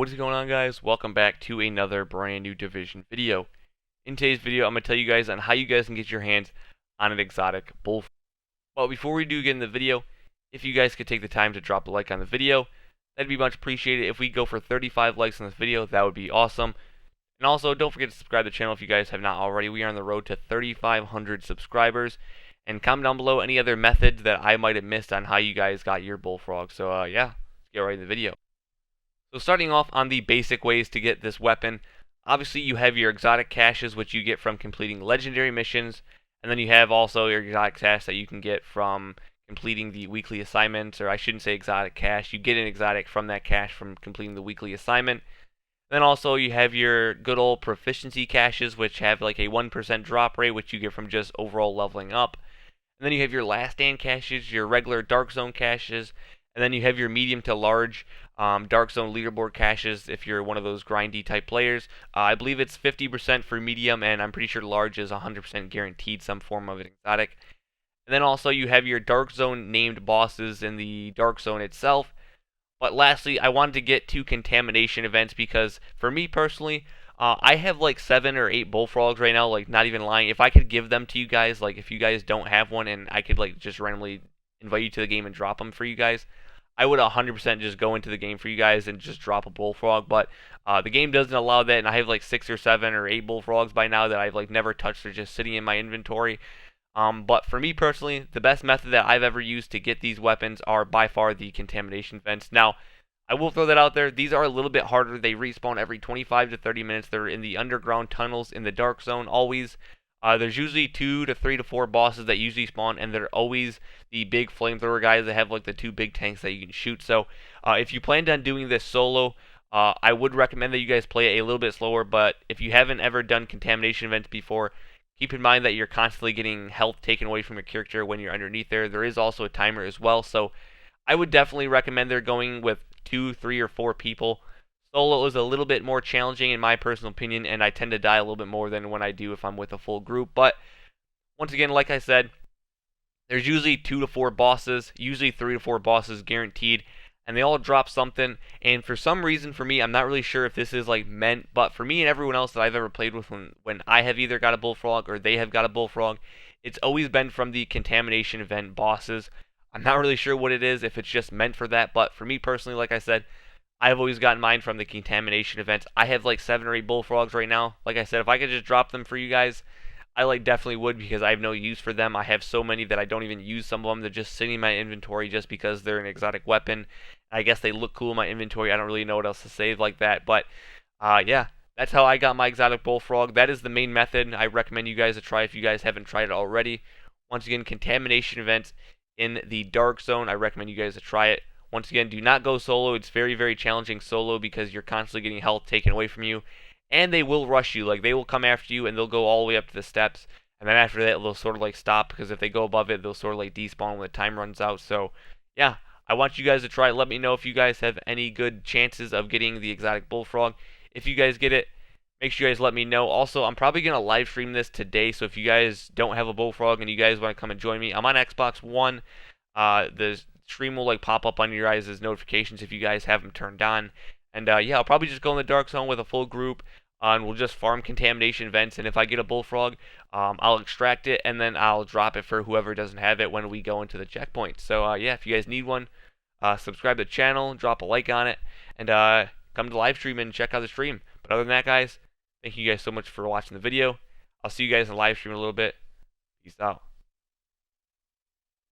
What is going on, guys? Welcome back to another brand new division video. In today's video, I'm going to tell you guys on how you guys can get your hands on an exotic bullfrog. But before we do get in the video, if you guys could take the time to drop a like on the video, that'd be much appreciated. If we go for 35 likes on this video, that would be awesome. And also, don't forget to subscribe to the channel if you guys have not already. We are on the road to 3,500 subscribers. And comment down below any other methods that I might have missed on how you guys got your bullfrog. So yeah, let's get right in the video. So starting off on the basic ways to get this weapon, obviously you have your exotic caches, which you get from completing legendary missions, and then you have also your exotic cache that you can get from completing the weekly assignments, or I shouldn't say exotic cache, you get an exotic from that cache from completing the weekly assignment. Then also you have your good old proficiency caches, which have like a 1% drop rate, which you get from just overall leveling up. And then you have your last stand caches, your regular dark zone caches, and then you have your medium to large dark zone leaderboard caches if you're one of those grindy type players. I believe it's 50% for medium, and I'm pretty sure large is 100% guaranteed some form of an exotic. And then also you have your dark zone named bosses in the dark zone itself. But lastly, I wanted to get to contamination events because for me personally, I have like 7 or 8 bullfrogs right now, like not even lying. If I could give them to you guys, like if you guys don't have one and I could like just randomly invite you to the game and drop them for you guys, I would 100% just go into the game for you guys and just drop a bullfrog, but the game doesn't allow that, and I have like 6 or 7 or 8 bullfrogs by now that I've like never touched. They're just sitting in my inventory. But for me personally, the best method that I've ever used to get these weapons are by far the contamination vents. Now, I will throw that out there. These are a little bit harder. They respawn every 25 to 30 minutes. They're in the underground tunnels in the dark zone always. There's usually 2 to 3 to 4 bosses that usually spawn, and they're always the big flamethrower guys that have like the 2 big tanks that you can shoot. So if you planned on doing this solo, I would recommend that you guys play it a little bit slower. But if you haven't ever done contamination events before, keep in mind that you're constantly getting health taken away from your character when you're underneath there. There is also a timer as well, so I would definitely recommend they're going with 2, 3, or 4 people. Solo is a little bit more challenging in my personal opinion, and I tend to die a little bit more than when I do if I'm with a full group. But once again, like I said, there's usually 2 to 4 bosses, usually 3 to 4 bosses guaranteed, and they all drop something. And for some reason, for me, I'm not really sure if this is like meant, but for me and everyone else that I've ever played with, when I have either got a bullfrog or they have got a bullfrog, it's always been from the contamination event bosses. I'm not really sure what it is, if it's just meant for that, but for me personally, like I said, I've always gotten mine from the contamination events. I have like 7 or 8 bullfrogs right now. Like I said, if I could just drop them for you guys, I like definitely would, because I have no use for them. I have so many that I don't even use some of them. They're just sitting in my inventory just because they're an exotic weapon. I guess they look cool in my inventory. I don't really know what else to say like that. But yeah, that's how I got my exotic bullfrog. That is the main method I recommend you guys to try if you guys haven't tried it already. Once again, contamination events in the dark zone. I recommend you guys to try it. Once again, do not go solo. It's very, very challenging solo because you're constantly getting health taken away from you. And they will rush you. Like, they will come after you and they'll go all the way up to the steps. And then after that, they'll sort of like stop, because if they go above it, they'll sort of like despawn when the time runs out. So, yeah, I want you guys to try it. Let me know if you guys have any good chances of getting the exotic bullfrog. If you guys get it, make sure you guys let me know. Also, I'm probably going to live stream this today. So if you guys don't have a bullfrog and you guys want to come and join me, I'm on Xbox One. The stream will like pop up on your guys' notifications if you guys have them turned on. And yeah, I'll probably just go in the dark zone with a full group, and we'll just farm contamination vents. And if I get a bullfrog, I'll extract it and then I'll drop it for whoever doesn't have it when we go into the checkpoint. So yeah, if you guys need one, subscribe to the channel, drop a like on it, and come to the live stream and check out the stream. But other than that, guys, thank you guys so much for watching the video. I'll see you guys in the live stream in a little bit. Peace out.